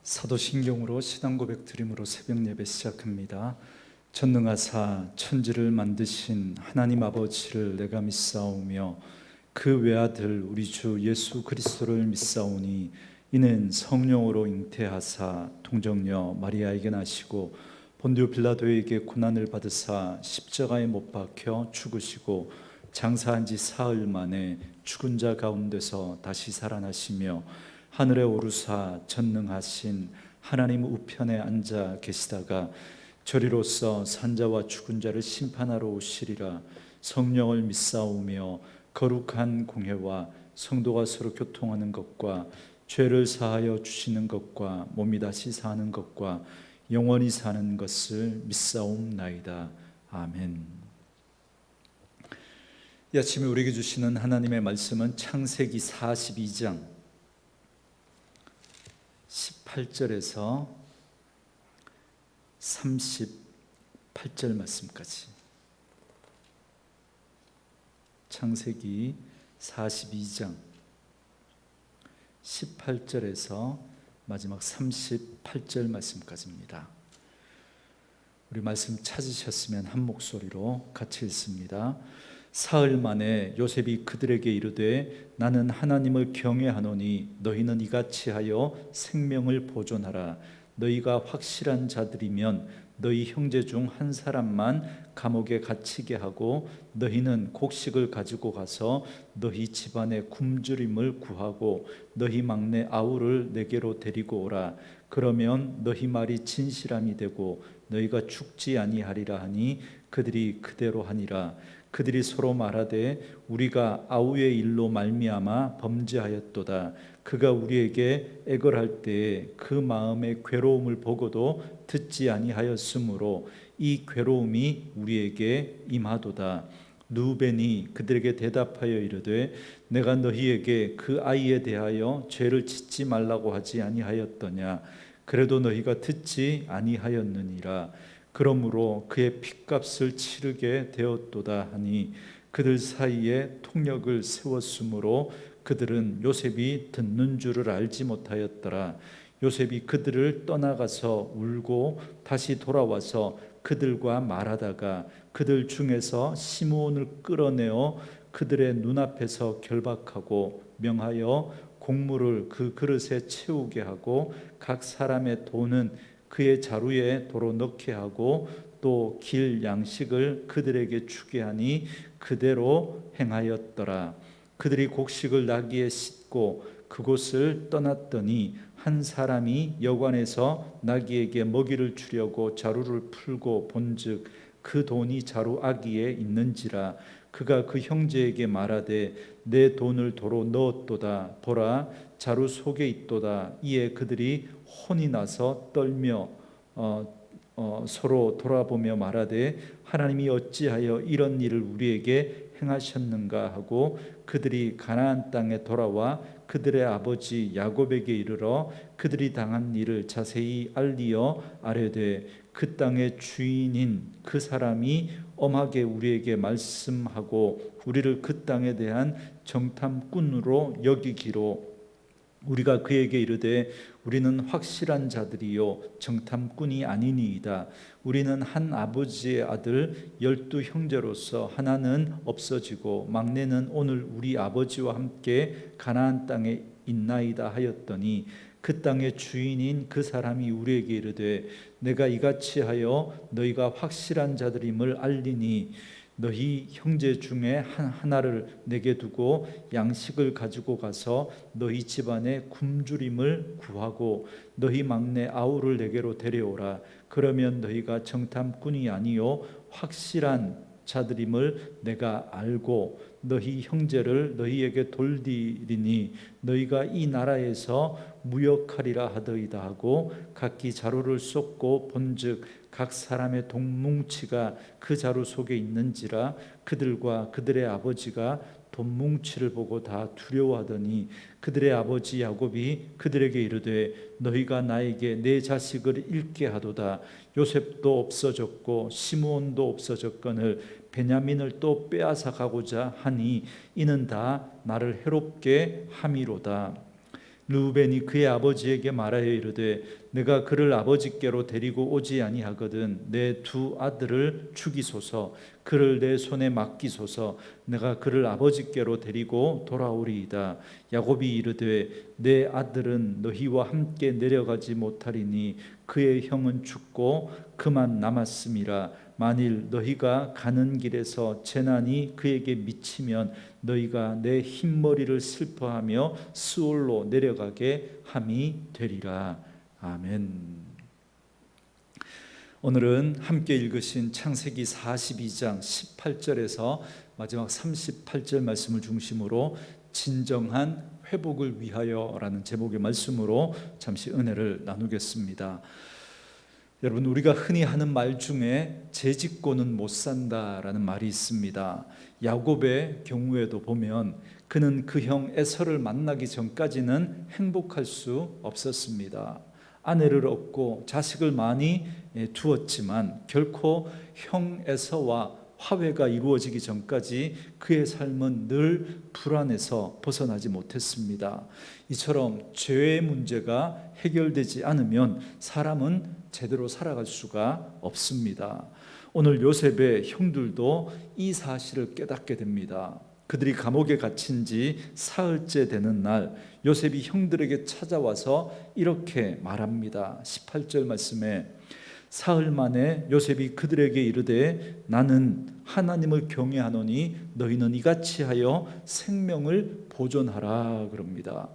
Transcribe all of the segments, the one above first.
사도신경으로 신앙 고백 드림으로 새벽 예배 시작합니다. 전능하사 천지를 만드신 하나님 아버지를 내가 믿사오며 그 외아들 우리 주 예수 그리스도를 믿사오니 이는 성령으로 잉태하사 동정녀 마리아에게 나시고 본디오 빌라도에게 고난을 받으사 십자가에 못 박혀 죽으시고 장사한 지 사흘 만에 죽은 자 가운데서 다시 살아나시며 하늘에 오르사 전능하신 하나님 우편에 앉아 계시다가 저리로서 산자와 죽은 자를 심판하러 오시리라. 성령을 믿사오며 거룩한 공회와 성도가 서로 교통하는 것과 죄를 사하여 주시는 것과 몸이 다시 사는 것과 영원히 사는 것을 믿사옵나이다. 아멘. 이 아침에 우리에게 주시는 하나님의 말씀은 창세기 42장 18절에서 38절 말씀까지. 창세기 42장 18절에서 마지막 38절 말씀까지입니다. 우리 말씀 찾으셨으면 한 목소리로 같이 읽습니다. 사흘 만에 요셉이 그들에게 이르되 나는 하나님을 경외하노니 너희는 이같이 하여 생명을 보존하라. 너희가 확실한 자들이면 너희 형제 중 한 사람만 감옥에 갇히게 하고 너희는 곡식을 가지고 가서 너희 집안의 굶주림을 구하고 너희 막내 아우를 내게로 데리고 오라. 그러면 너희 말이 진실함이 되고 너희가 죽지 아니하리라 하니 그들이 그대로 하니라. 그들이 서로 말하되 우리가 아우의 일로 말미암아 범죄하였도다. 그가 우리에게 애걸할 때에 그 마음의 괴로움을 보고도 듣지 아니하였으므로 이 괴로움이 우리에게 임하도다. 루벤이 그들에게 대답하여 이르되 내가 너희에게 그 아이에 대하여 죄를 짓지 말라고 하지 아니하였더냐. 그래도 너희가 듣지 아니하였느니라. 그러므로 그의 핏값을 치르게 되었도다 하니 그들 사이에 통역을 세웠으므로 그들은 요셉이 듣는 줄을 알지 못하였더라. 요셉이 그들을 떠나가서 울고 다시 돌아와서 그들과 말하다가 그들 중에서 시므온을 끌어내어 그들의 눈앞에서 결박하고 명하여 곡물을 그 그릇에 채우게 하고 각 사람의 돈은 그의 자루에 도로 넣게 하고 또 길 양식을 그들에게 주게 하니 그대로 행하였더라. 그들이 곡식을 나귀에 싣고 그곳을 떠났더니 한 사람이 여관에서 나귀에게 먹이를 주려고 자루를 풀고 본즉 그 돈이 자루 아귀에 있는지라. 그가 그 형제에게 말하되 내 돈을 도로 넣었도다. 보라 자루 속에 있도다. 이에 그들이 혼이 나서 떨며 서로 돌아보며 말하되 하나님이 어찌하여 이런 일을 우리에게 행하셨는가 하고 그들이 가나안 땅에 돌아와 그들의 아버지 야곱에게 이르러 그들이 당한 일을 자세히 알리어 아뢰되 그 땅의 주인인 그 사람이 엄하게 우리에게 말씀하고 우리를 그 땅에 대한 정탐꾼으로 여기기로 우리가 그에게 이르되 우리는 확실한 자들이요 정탐꾼이 아니니이다. 우리는 한 아버지의 아들 12 형제로서 하나는 없어지고 막내는 오늘 우리 아버지와 함께 가나안 땅에 있나이다 하였더니 그 땅의 주인인 그 사람이 우리에게 이르되 내가 이같이 하여 너희가 확실한 자들임을 알리니 너희 형제 중에 하나를 내게 두고 양식을 가지고 가서 너희 집안의 굶주림을 구하고 너희 막내 아우를 내게로 데려오라. 그러면 너희가 정탐꾼이 아니요 확실한 자들임을 내가 알고 너희 형제를 너희에게 돌리리니 너희가 이 나라에서 무역하리라 하더이다 하고 각기 자루를 쏟고 본즉 각 사람의 돈뭉치가 그 자루 속에 있는지라. 그들과 그들의 아버지가 돈뭉치를 보고 다 두려워하더니 그들의 아버지 야곱이 그들에게 이르되 너희가 나에게 내 자식을 잃게 하도다. 요셉도 없어졌고 시므온도 없어졌거늘 베냐민을 또 빼앗아 가고자 하니 이는 다 나를 해롭게 함이로다. 르우벤이 그의 아버지에게 말하여 이르되 내가 그를 아버지께로 데리고 오지 아니하거든 내 두 아들을 죽이소서 그를 내 손에 맡기소서 내가 그를 아버지께로 데리고 돌아오리이다. 야곱이 이르되 내 아들은 너희와 함께 내려가지 못하리니 그의 형은 죽고 그만 남았음이라. 만일 너희가 가는 길에서 재난이 그에게 미치면 너희가 내 흰머리를 슬퍼하며 스올로 내려가게 함이 되리라. 아멘. 오늘은 함께 읽으신 창세기 42장 18절에서 마지막 38절 말씀을 중심으로 진정한 회복을 위하여라는 제목의 말씀으로 잠시 은혜를 나누겠습니다. 여러분, 우리가 흔히 하는 말 중에 죄짓고는 못 산다라는 말이 있습니다. 야곱의 경우에도 보면 그는 그 형 에서를 만나기 전까지는 행복할 수 없었습니다. 아내를 얻고 자식을 많이 두었지만 결코 형 에서와 화해가 이루어지기 전까지 그의 삶은 늘 불안해서 벗어나지 못했습니다. 이처럼 죄의 문제가 해결되지 않으면 사람은 제대로 살아갈 수가 없습니다. 오늘 요셉의 형들도 이 사실을 깨닫게 됩니다. 그들이 감옥에 갇힌 지 사흘째 되는 날 요셉이 형들에게 찾아와서 이렇게 말합니다. 18절 말씀에 사흘 만에 요셉이 그들에게 이르되 나는 하나님을 경외하노니 너희는 이같이 하여 생명을 보존하라 그럽니다.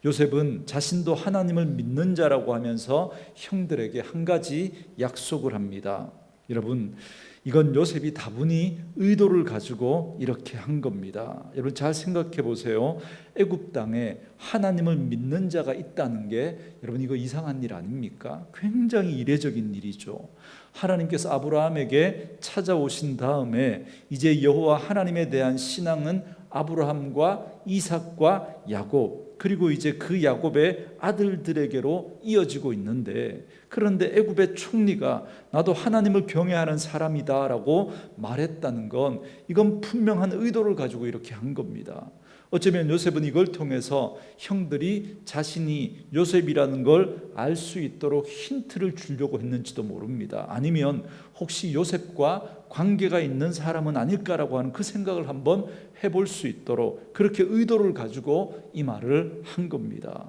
요셉은 자신도 하나님을 믿는 자라고 하면서 형들에게 한 가지 약속을 합니다. 여러분, 이건 요셉이 다분히 의도를 가지고 이렇게 한 겁니다. 여러분 잘 생각해 보세요. 애굽 땅에 하나님을 믿는 자가 있다는 게 여러분 이거 이상한 일 아닙니까? 굉장히 이례적인 일이죠. 하나님께서 아브라함에게 찾아오신 다음에 이제 여호와 하나님에 대한 신앙은 아브라함과 이삭과 야곱 그리고 이제 그 야곱의 아들들에게로 이어지고 있는데, 그런데 애굽의 총리가 나도 하나님을 경외하는 사람이다라고 말했다는 건 이건 분명한 의도를 가지고 이렇게 한 겁니다. 어쩌면 요셉은 이걸 통해서 형들이 자신이 요셉이라는 걸 알 수 있도록 힌트를 주려고 했는지도 모릅니다. 아니면 혹시 요셉과 관계가 있는 사람은 아닐까라고 하는 그 생각을 한번 해볼 수 있도록 그렇게 의도를 가지고 이 말을 한 겁니다.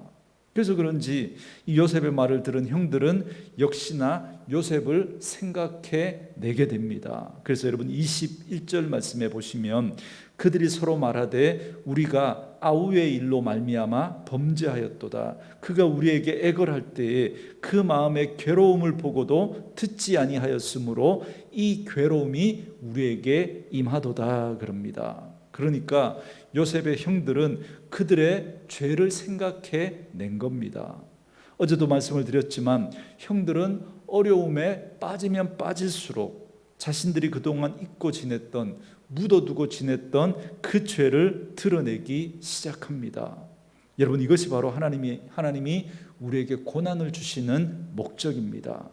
그래서 그런지 이 요셉의 말을 들은 형들은 역시나 요셉을 생각해 내게 됩니다. 그래서 여러분 21절 말씀에 보시면 그들이 서로 말하되 우리가 아우의 일로 말미암아 범죄하였도다. 그가 우리에게 애걸할 때에 그 마음의 괴로움을 보고도 듣지 아니하였으므로 이 괴로움이 우리에게 임하도다 그럽니다. 그러니까 요셉의 형들은 그들의 죄를 생각해 낸 겁니다. 어제도 말씀을 드렸지만 형들은 어려움에 빠지면 빠질수록 자신들이 그동안 잊고 지냈던, 묻어두고 지냈던 그 죄를 드러내기 시작합니다. 여러분 이것이 바로 하나님이 우리에게 고난을 주시는 목적입니다.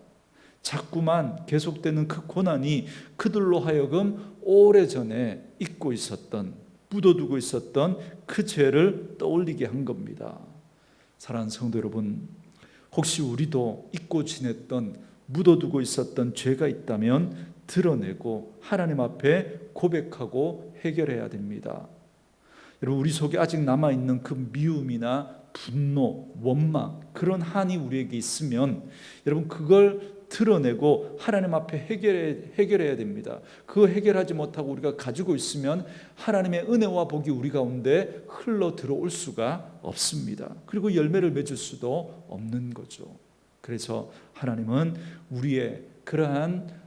자꾸만 계속되는 그 고난이 그들로 하여금 오래전에 잊고 있었던, 묻어두고 있었던 그 죄를 떠올리게 한 겁니다. 사랑하는 성도 여러분, 혹시 우리도 잊고 지냈던, 묻어두고 있었던 죄가 있다면 드러내고 하나님 앞에 고백하고 해결해야 됩니다. 여러분 우리 속에 아직 남아있는 그 미움이나 분노, 원망, 그런 한이 우리에게 있으면 여러분 그걸 드러내고 하나님 앞에 해결해야 됩니다. 그거 해결하지 못하고 우리가 가지고 있으면 하나님의 은혜와 복이 우리 가운데 흘러 들어올 수가 없습니다. 그리고 열매를 맺을 수도 없는 거죠. 그래서 하나님은 우리의 그러한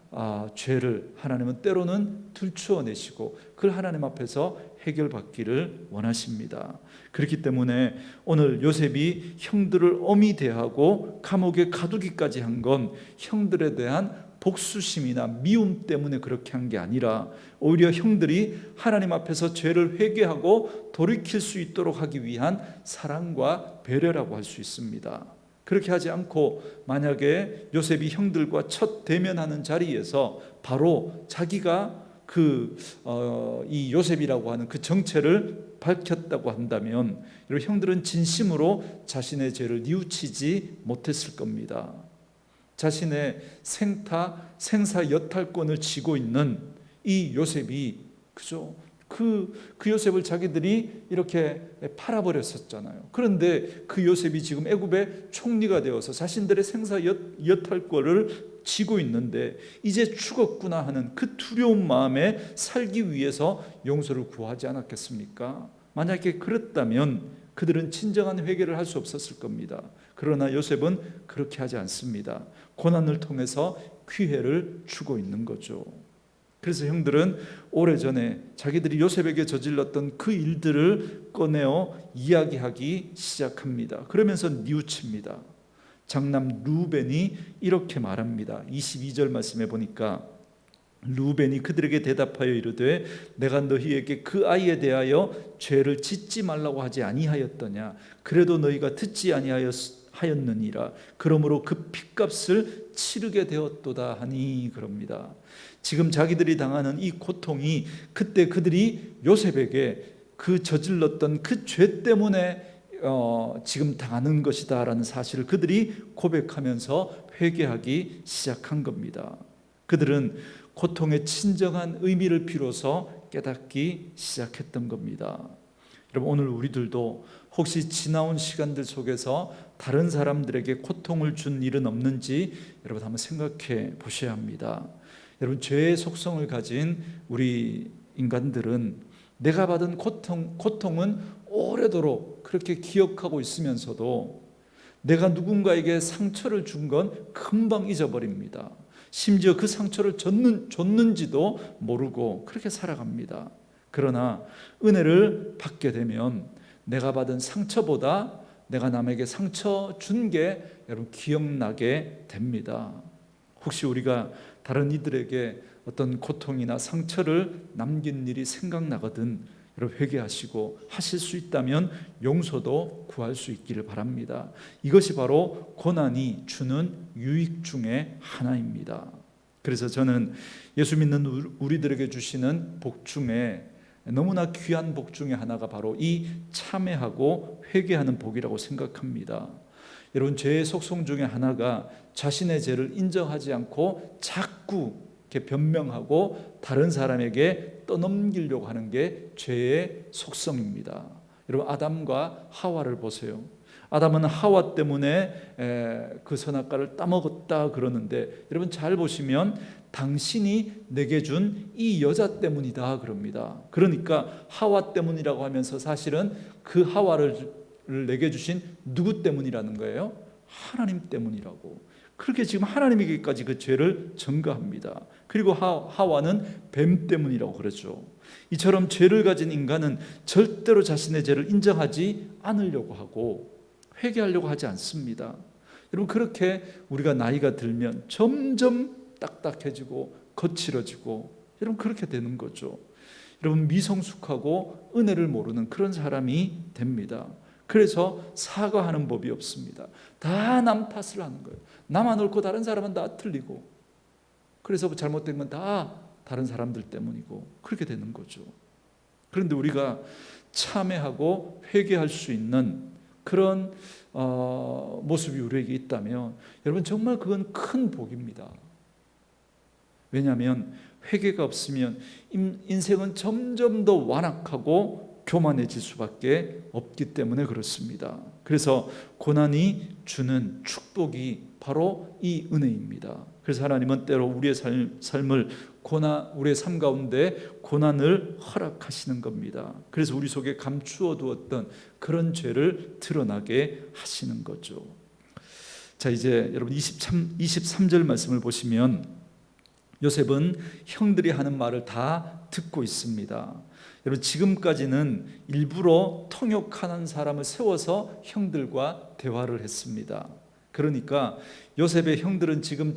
죄를 하나님은 때로는 들추어내시고 그걸 하나님 앞에서 해결받기를 원하십니다. 그렇기 때문에 오늘 요셉이 형들을 엄히 대하고 감옥에 가두기까지 한 건 형들에 대한 복수심이나 미움 때문에 그렇게 한 게 아니라 오히려 형들이 하나님 앞에서 죄를 회개하고 돌이킬 수 있도록 하기 위한 사랑과 배려라고 할 수 있습니다. 그렇게 하지 않고 만약에 요셉이 형들과 첫 대면하는 자리에서 바로 자기가 이 요셉이라고 하는 그 정체를 밝혔다고 한다면 여러분, 형들은 진심으로 자신의 죄를 뉘우치지 못했을 겁니다. 자신의 생사 여탈권을 쥐고 있는 이 요셉이, 그죠? 그 요셉을 자기들이 이렇게 팔아버렸었잖아요. 그런데 그 요셉이 지금 애굽의 총리가 되어서 자신들의 생사 여탈권을 쥐고 있는데 이제 죽었구나 하는 그 두려운 마음에 살기 위해서 용서를 구하지 않았겠습니까? 만약에 그랬다면 그들은 진정한 회개를 할 수 없었을 겁니다. 그러나 요셉은 그렇게 하지 않습니다. 고난을 통해서 기회를 주고 있는 거죠. 그래서 형들은 오래전에 자기들이 요셉에게 저질렀던 그 일들을 꺼내어 이야기하기 시작합니다. 그러면서 뉘우칩니다. 장남 루벤이 이렇게 말합니다. 22절 말씀에 보니까 루벤이 그들에게 대답하여 이르되 내가 너희에게 그 아이에 대하여 죄를 짓지 말라고 하지 아니하였더냐. 그래도 너희가 듣지 아니하였느니라. 그러므로 그 핏값을 치르게 되었도다 하니, 그럽니다. 지금 자기들이 당하는 이 고통이 그때 그들이 요셉에게 그 저질렀던 그 죄 때문에 지금 당하는 것이다 라는 사실을 그들이 고백하면서 회개하기 시작한 겁니다. 그들은 고통의 진정한 의미를 비로소 깨닫기 시작했던 겁니다. 여러분, 오늘 우리들도 혹시 지나온 시간들 속에서 다른 사람들에게 고통을 준 일은 없는지 여러분 한번 생각해 보셔야 합니다. 여러분, 죄의 속성을 가진 우리 인간들은 내가 받은 고통은 오래도록 그렇게 기억하고 있으면서도 내가 누군가에게 상처를 준 건 금방 잊어버립니다. 심지어 그 상처를 줬는지도 모르고 그렇게 살아갑니다. 그러나 은혜를 받게 되면 내가 받은 상처보다 내가 남에게 상처 준 게 여러분 기억나게 됩니다. 혹시 우리가 다른 이들에게 어떤 고통이나 상처를 남긴 일이 생각나거든 여러분 회개하시고 하실 수 있다면 용서도 구할 수 있기를 바랍니다. 이것이 바로 고난이 주는 유익 중에 하나입니다. 그래서 저는 예수 믿는 우리들에게 주시는 복 중에 너무나 귀한 복 중에 하나가 바로 이 참회하고 회개하는 복이라고 생각합니다. 여러분, 죄의 속성 중에 하나가 자신의 죄를 인정하지 않고 자꾸 이렇게 변명하고 다른 사람에게 떠넘기려고 하는 게 죄의 속성입니다. 여러분, 아담과 하와를 보세요. 아담은 하와 때문에 그 선악과를 따먹었다 그러는데 여러분 잘 보시면 당신이 내게 준 이 여자 때문이다 그럽니다. 그러니까 하와 때문이라고 하면서 사실은 그 하와를 내게 주신 누구 때문이라는 거예요? 하나님 때문이라고. 그렇게 지금 하나님에게까지 그 죄를 전가합니다. 그리고 하와는 뱀 때문이라고 그러죠. 이처럼 죄를 가진 인간은 절대로 자신의 죄를 인정하지 않으려고 하고 회개하려고 하지 않습니다. 여러분, 그렇게 우리가 나이가 들면 점점 딱딱해지고 거칠어지고 여러분 그렇게 되는 거죠. 여러분, 미성숙하고 은혜를 모르는 그런 사람이 됩니다. 그래서 사과하는 법이 없습니다. 다 남 탓을 하는 거예요. 나만 옳고 다른 사람은 다 틀리고, 그래서 잘못된 건 다 다른 사람들 때문이고 그렇게 되는 거죠. 그런데 우리가 참회하고 회개할 수 있는 그런 모습이 우리에게 있다면 여러분 정말 그건 큰 복입니다. 왜냐하면 회개가 없으면 인생은 점점 더 완악하고 교만해질 수밖에 없기 때문에 그렇습니다. 그래서 고난이 주는 축복이 바로 이 은혜입니다. 그래서 하나님은 때로 우리의 삶을 우리의 삶 가운데 고난을 허락하시는 겁니다. 그래서 우리 속에 감추어 두었던 그런 죄를 드러나게 하시는 거죠. 자, 이제 여러분 23절 말씀을 보시면 요셉은 형들이 하는 말을 다 듣고 있습니다. 여러분, 지금까지는 일부러 통역하는 사람을 세워서 형들과 대화를 했습니다. 그러니까 요셉의 형들은 지금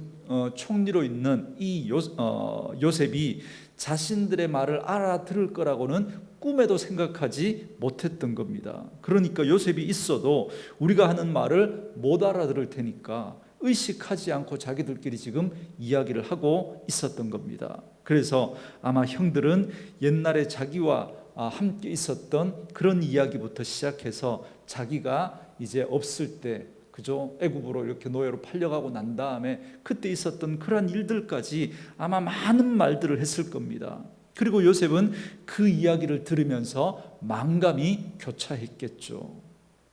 총리로 있는 이 요셉이 자신들의 말을 알아들을 거라고는 꿈에도 생각하지 못했던 겁니다. 그러니까 요셉이 있어도 우리가 하는 말을 못 알아들을 테니까 의식하지 않고 자기들끼리 지금 이야기를 하고 있었던 겁니다. 그래서 아마 형들은 옛날에 자기와 함께 있었던 그런 이야기부터 시작해서 자기가 이제 없을 때, 그죠? 애굽으로 이렇게 노예로 팔려가고 난 다음에 그때 있었던 그러한 일들까지 아마 많은 말들을 했을 겁니다. 그리고 요셉은 그 이야기를 들으면서 만감이 교차했겠죠.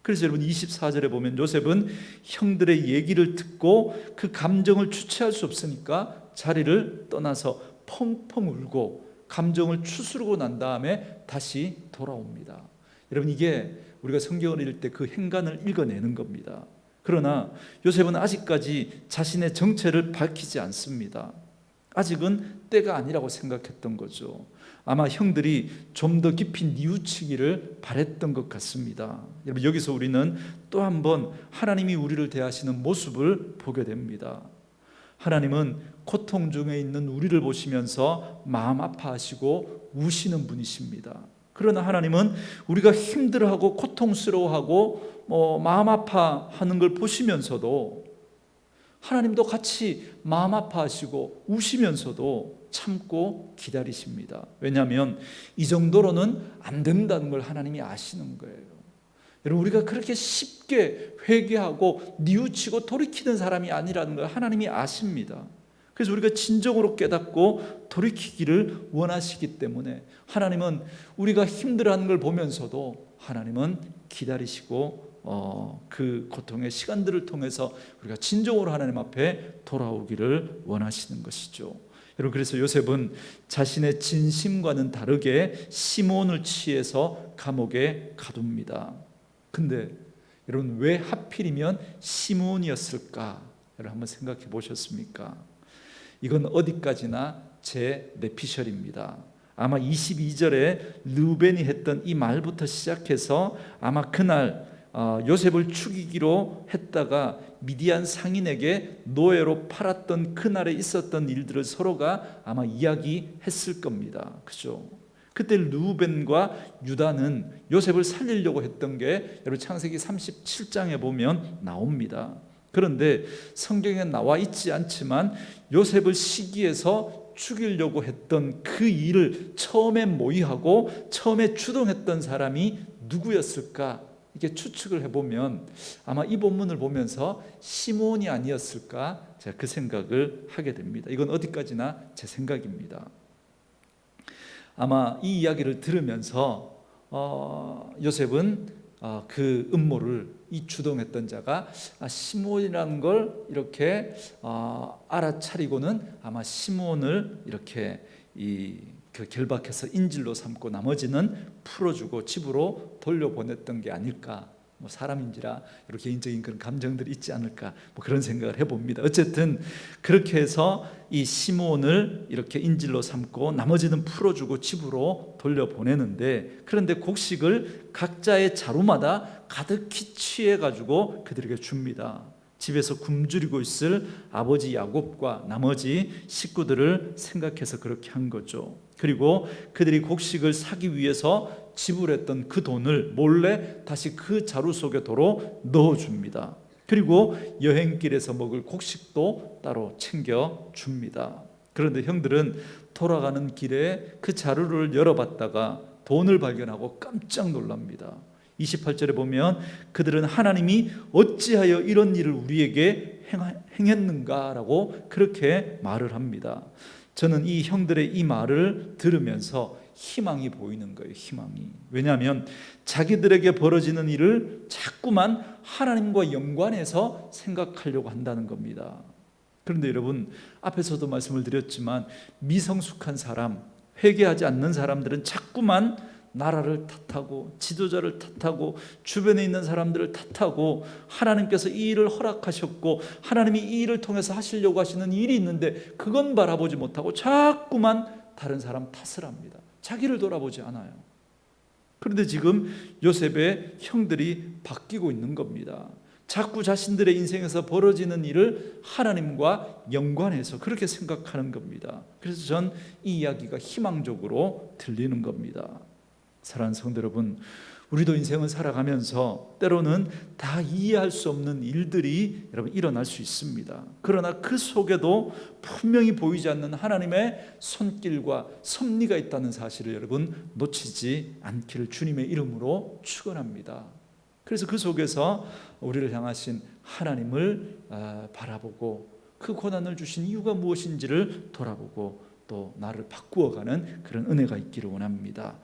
그래서 여러분 24절에 보면 요셉은 형들의 얘기를 듣고 그 감정을 주체할 수 없으니까 자리를 떠나서 펑펑 울고 감정을 추스르고 난 다음에 다시 돌아옵니다. 여러분, 이게 우리가 성경을 읽을 때 그 행간을 읽어내는 겁니다. 그러나 요셉은 아직까지 자신의 정체를 밝히지 않습니다. 아직은 때가 아니라고 생각했던 거죠. 아마 형들이 좀 더 깊이 뉘우치기를 바랬던 것 같습니다. 여러분, 여기서 우리는 또 한 번 하나님이 우리를 대하시는 모습을 보게 됩니다. 하나님은 고통 중에 있는 우리를 보시면서 마음 아파하시고 우시는 분이십니다. 그러나 하나님은 우리가 힘들어하고 고통스러워하고 마음 아파하는 걸 보시면서도 하나님도 같이 마음 아파하시고 우시면서도 참고 기다리십니다. 왜냐하면 이 정도로는 안 된다는 걸 하나님이 아시는 거예요. 여러분, 우리가 그렇게 쉽게 회개하고 뉘우치고 돌이키는 사람이 아니라는 걸 하나님이 아십니다. 그래서 우리가 진정으로 깨닫고 돌이키기를 원하시기 때문에 하나님은 우리가 힘들어하는 걸 보면서도 하나님은 기다리시고 그 고통의 시간들을 통해서 우리가 진정으로 하나님 앞에 돌아오기를 원하시는 것이죠. 여러분, 그래서 요셉은 자신의 진심과는 다르게 시몬을 취해서 감옥에 가둡니다. 근데 여러분, 왜 하필이면 시몬이었을까? 여러분, 한번 생각해 보셨습니까? 이건 어디까지나 제 내피셜입니다. 아마 22절에 르우벤이 했던 이 말부터 시작해서 아마 그날 요셉을 죽이기로 했다가 미디안 상인에게 노예로 팔았던 그날에 있었던 일들을 서로가 아마 이야기했을 겁니다. 그죠? 그때 르우벤과 유다는 요셉을 살리려고 했던 게 여러분 창세기 37장에 보면 나옵니다. 그런데 성경에 나와 있지 않지만 요셉을 시기해서 죽이려고 했던 그 일을 처음에 모의하고 처음에 주동했던 사람이 누구였을까? 이게 추측을 해보면 아마 이 본문을 보면서 시몬이 아니었을까? 제가 그 생각을 하게 됩니다. 이건 어디까지나 제 생각입니다. 아마 이 이야기를 들으면서 요셉은 그 음모를 이 주동했던 자가 시몬이라는 걸 이렇게 알아차리고는 아마 시몬을 이렇게 그 결박해서 인질로 삼고 나머지는 풀어주고 집으로 돌려보냈던 게 아닐까. 사람인지라 이렇게 개인적인 그런 감정들이 있지 않을까, 그런 생각을 해봅니다. 어쨌든 그렇게 해서 이 시몬을 이렇게 인질로 삼고 나머지는 풀어주고 집으로 돌려보내는데, 그런데 곡식을 각자의 자루마다 가득히 취해가지고 그들에게 줍니다. 집에서 굶주리고 있을 아버지 야곱과 나머지 식구들을 생각해서 그렇게 한 거죠. 그리고 그들이 곡식을 사기 위해서 지불했던 그 돈을 몰래 다시 그 자루 속에 도로 넣어줍니다. 그리고 여행길에서 먹을 곡식도 따로 챙겨줍니다. 그런데 형들은 돌아가는 길에 그 자루를 열어봤다가 돈을 발견하고 깜짝 놀랍니다. 28절에 보면 그들은 하나님이 어찌하여 이런 일을 우리에게 행했는가라고 그렇게 말을 합니다. 저는 이 형들의 이 말을 들으면서 희망이 보이는 거예요. 희망이. 왜냐하면 자기들에게 벌어지는 일을 자꾸만 하나님과 연관해서 생각하려고 한다는 겁니다. 그런데 여러분, 앞에서도 말씀을 드렸지만 미성숙한 사람, 회개하지 않는 사람들은 자꾸만 나라를 탓하고 지도자를 탓하고 주변에 있는 사람들을 탓하고 하나님께서 이 일을 허락하셨고 하나님이 이 일을 통해서 하시려고 하시는 일이 있는데 그건 바라보지 못하고 자꾸만 다른 사람 탓을 합니다. 자기를 돌아보지 않아요. 그런데 지금 요셉의 형들이 바뀌고 있는 겁니다. 자꾸 자신들의 인생에서 벌어지는 일을 하나님과 연관해서 그렇게 생각하는 겁니다. 그래서 전 이 이야기가 희망적으로 들리는 겁니다. 사랑하는 성도 여러분, 우리도 인생을 살아가면서 때로는 다 이해할 수 없는 일들이 여러분 일어날 수 있습니다. 그러나 그 속에도 분명히 보이지 않는 하나님의 손길과 섭리가 있다는 사실을 여러분 놓치지 않기를 주님의 이름으로 축원합니다. 그래서 그 속에서 우리를 향하신 하나님을 바라보고 그 고난을 주신 이유가 무엇인지를 돌아보고 또 나를 바꾸어가는 그런 은혜가 있기를 원합니다.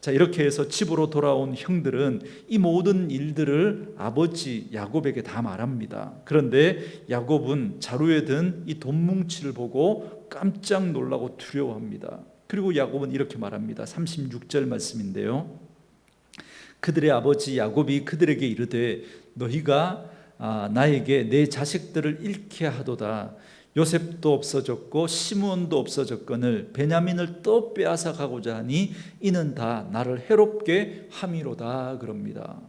자, 이렇게 해서 집으로 돌아온 형들은 이 모든 일들을 아버지 야곱에게 다 말합니다. 그런데 야곱은 자루에 든 이 돈뭉치를 보고 깜짝 놀라고 두려워합니다. 그리고 야곱은 이렇게 말합니다. 36절 말씀인데요. 그들의 아버지 야곱이 그들에게 이르되 너희가 나에게 내 자식들을 잃게 하도다. 요셉도 없어졌고 시므온도 없어졌거늘 베냐민을 또 빼앗아 가고자 하니 이는 다 나를 해롭게 함이로다 그럽니다.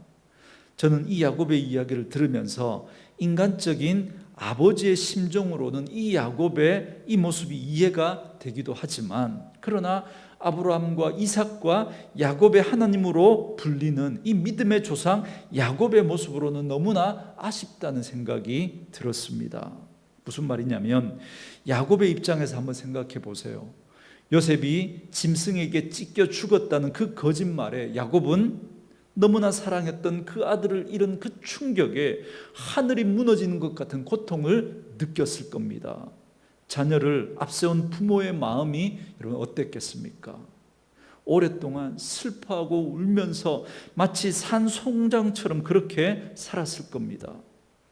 저는 이 야곱의 이야기를 들으면서 인간적인 아버지의 심정으로는 이 야곱의 이 모습이 이해가 되기도 하지만, 그러나 아브라함과 이삭과 야곱의 하나님으로 불리는 이 믿음의 조상 야곱의 모습으로는 너무나 아쉽다는 생각이 들었습니다. 무슨 말이냐면 야곱의 입장에서 한번 생각해 보세요. 요셉이 짐승에게 찢겨 죽었다는 그 거짓말에 야곱은 너무나 사랑했던 그 아들을 잃은 그 충격에 하늘이 무너지는 것 같은 고통을 느꼈을 겁니다. 자녀를 앞세운 부모의 마음이 여러분 어땠겠습니까? 오랫동안 슬퍼하고 울면서 마치 산송장처럼 그렇게 살았을 겁니다.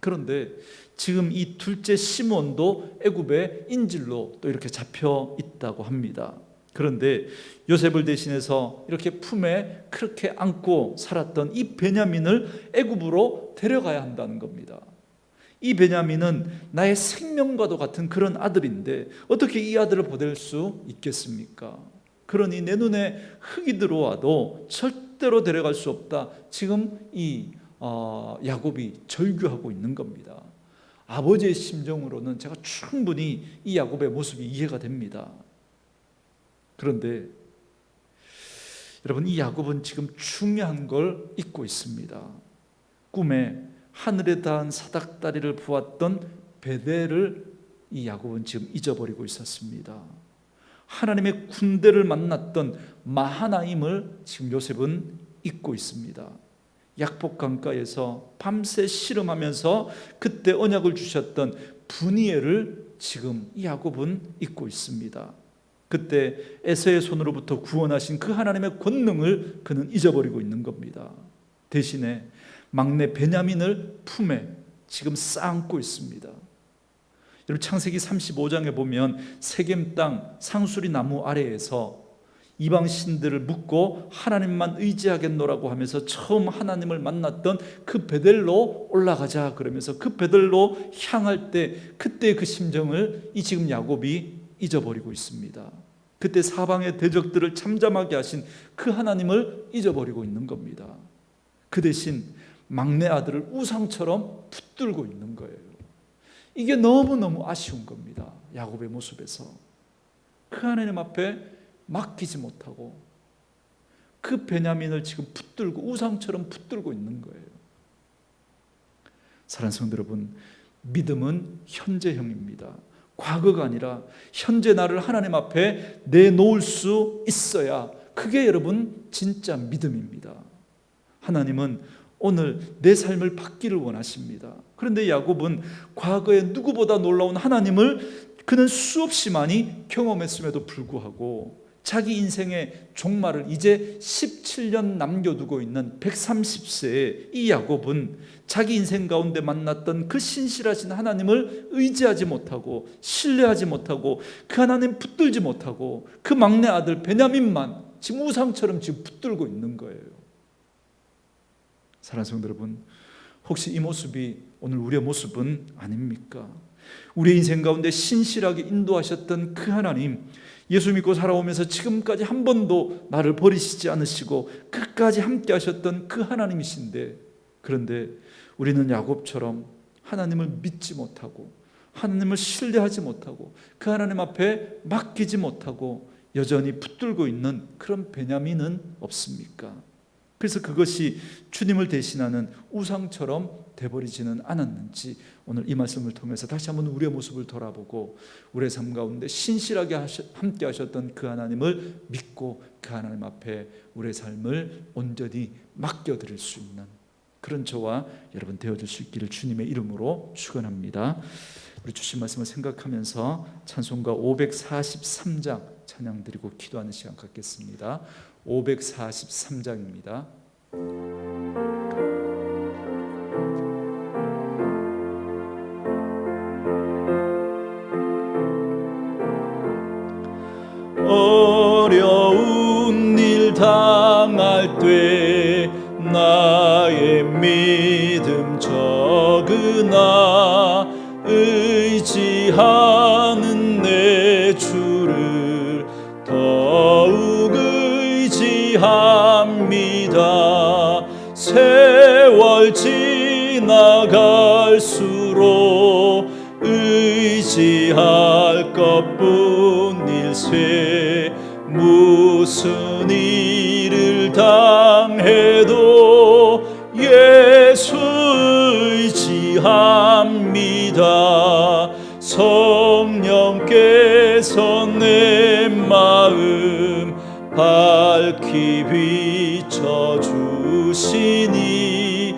그런데 지금 이 둘째 시몬도 애굽의 인질로 또 이렇게 잡혀 있다고 합니다. 그런데 요셉을 대신해서 이렇게 품에 그렇게 안고 살았던 이 베냐민을 애굽으로 데려가야 한다는 겁니다. 이 베냐민은 나의 생명과도 같은 그런 아들인데 어떻게 이 아들을 보낼 수 있겠습니까? 그러니 내 눈에 흙이 들어와도 절대로 데려갈 수 없다. 지금 이 야곱이 절규하고 있는 겁니다. 아버지의 심정으로는 제가 충분히 이 야곱의 모습이 이해가 됩니다. 그런데 여러분, 이 야곱은 지금 중요한 걸 잊고 있습니다. 꿈에 하늘에 닿은 사닥다리를 보았던 베델을 이 야곱은 지금 잊어버리고 있었습니다. 하나님의 군대를 만났던 마하나임을 지금 요셉은 잊고 있습니다. 약복 강가에서 밤새 씨름하면서 그때 언약을 주셨던 브니엘을 지금 이 야곱은 잊고 있습니다. 그때 에서의 손으로부터 구원하신 그 하나님의 권능을 그는 잊어버리고 있는 겁니다. 대신에 막내 베냐민을 품에 지금 쌓고 있습니다. 여러분, 창세기 35장에 보면 세겜 땅 상수리 나무 아래에서 이방 신들을 묻고 하나님만 의지하겠노라고 하면서 처음 하나님을 만났던 그 베델로 올라가자 그러면서 그 베델로 향할 때 그때 그 심정을 이 지금 야곱이 잊어버리고 있습니다. 그때 사방의 대적들을 잠잠하게 하신 그 하나님을 잊어버리고 있는 겁니다. 그 대신 막내 아들을 우상처럼 붙들고 있는 거예요. 이게 너무너무 아쉬운 겁니다. 야곱의 모습에서 그 하나님 앞에 맡기지 못하고 그 베냐민을 지금 붙들고 우상처럼 붙들고 있는 거예요. 사랑하는 성도 여러분, 믿음은 현재형입니다. 과거가 아니라 현재 나를 하나님 앞에 내놓을 수 있어야 그게 여러분 진짜 믿음입니다. 하나님은 오늘 내 삶을 받기를 원하십니다. 그런데 야곱은 과거에 누구보다 놀라운 하나님을 그는 수없이 많이 경험했음에도 불구하고 자기 인생의 종말을 이제 17년 남겨두고 있는 130세의 이 야곱은 자기 인생 가운데 만났던 그 신실하신 하나님을 의지하지 못하고 신뢰하지 못하고 그 하나님 붙들지 못하고 그 막내 아들 베냐민만 지금 우상처럼 지금 붙들고 있는 거예요. 사랑하는 성도 여러분, 혹시 이 모습이 오늘 우리의 모습은 아닙니까? 우리의 인생 가운데 신실하게 인도하셨던 그 하나님, 예수 믿고 살아오면서 지금까지 한 번도 나를 버리시지 않으시고 끝까지 함께 하셨던 그 하나님이신데, 그런데 우리는 야곱처럼 하나님을 믿지 못하고 하나님을 신뢰하지 못하고 그 하나님 앞에 맡기지 못하고 여전히 붙들고 있는 그런 베냐민은 없습니까? 그래서 그것이 주님을 대신하는 우상처럼 돼버리지는 않았는지 오늘 이 말씀을 통해서 다시 한번 우리의 모습을 돌아보고 우리의 삶 가운데 신실하게 함께 하셨던 그 하나님을 믿고 그 하나님 앞에 우리의 삶을 온전히 맡겨드릴 수 있는 그런 저와 여러분 되어줄 수 있기를 주님의 이름으로 축원합니다. 우리 주신 말씀을 생각하면서 찬송가 543장 찬양 드리고 기도하는 시간 갖겠습니다. 543장입니다. 어려운 일 당할 때 나의 믿음 적으나 의지하는 내 주를 더욱 의지합니다. 세월 지나갈수록 의지할 것뿐일세 무슨 일을 당해도 예수 의지합니다. 성령께서 내 마음 밝히 비춰주시니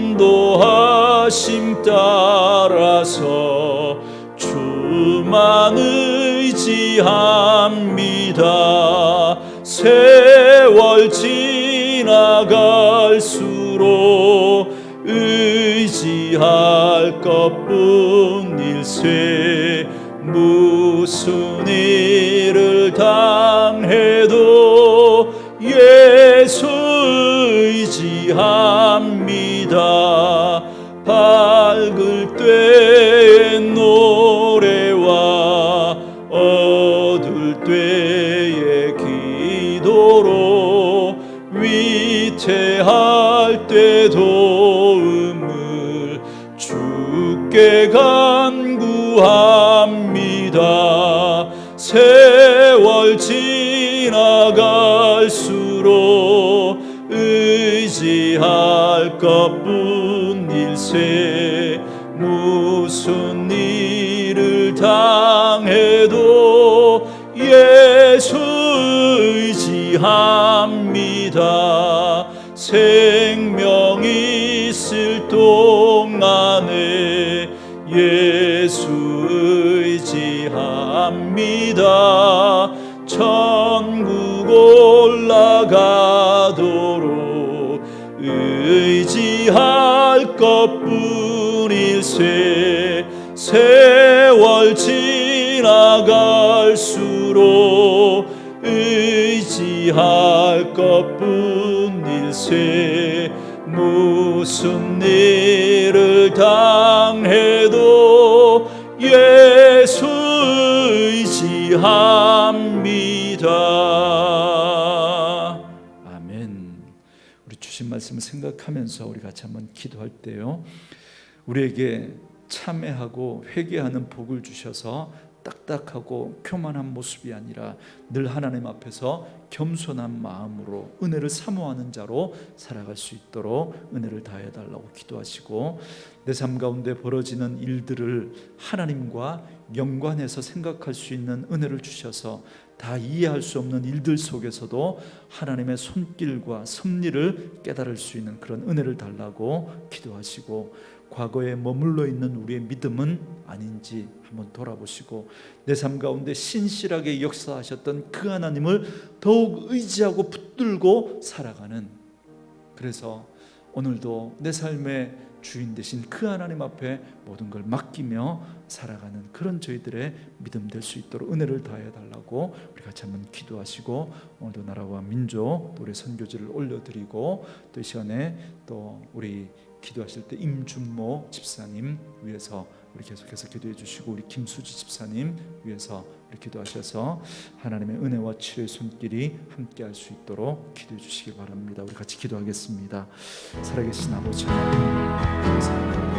인도하심 따라서 주만 의지합니다. 세월 지나갈수록 의지할 것뿐일세 무슨 일을 당해도 예수 의지합니다. 밝을 때의 노래와 어두울 때의 기도로 위태할 때 도움을 주께 간구합니다. 세월 지나갈수록 의지할 것뿐일세 무슨 일을 당해도 예수 의지합니다. 생명 있을 동안에 예수 의지합니다. 천국 올라가도록 의지할 것뿐일세 세월 지나갈수록 의지할 것뿐일세 무슨 일을 당해도 예수 의지합니다. 아멘. 우리 주신 말씀을 생각하면서 우리 같이 한번 기도할 때요, 우리에게 참회하고 회개하는 복을 주셔서 딱딱하고 교만한 모습이 아니라 늘 하나님 앞에서 겸손한 마음으로 은혜를 사모하는 자로 살아갈 수 있도록 은혜를 다해 달라고 기도하시고, 내 삶 가운데 벌어지는 일들을 하나님과 연관해서 생각할 수 있는 은혜를 주셔서 다 이해할 수 없는 일들 속에서도 하나님의 손길과 섭리를 깨달을 수 있는 그런 은혜를 달라고 기도하시고, 과거에 머물러 있는 우리의 믿음은 아닌지 한번 돌아보시고, 내 삶 가운데 신실하게 역사하셨던 그 하나님을 더욱 의지하고 붙들고 살아가는, 그래서 오늘도 내 삶의 주인 되신 그 하나님 앞에 모든 걸 맡기며 살아가는 그런 저희들의 믿음 될 수 있도록 은혜를 다해 달라고 우리 같이 한번 기도하시고, 오늘도 나라와 민족 우리 선교지를 올려드리고, 또 이 시간에 또 우리 기도하실 때 임준모 집사님 위해서 우리 계속해서 기도해 주시고, 우리 김수지 집사님 위해서 우리 기도하셔서 하나님의 은혜와 치료의 손길이 함께할 수 있도록 기도해 주시기 바랍니다. 우리 같이 기도하겠습니다. 살아계신 아버지 하나님, 감사합니다.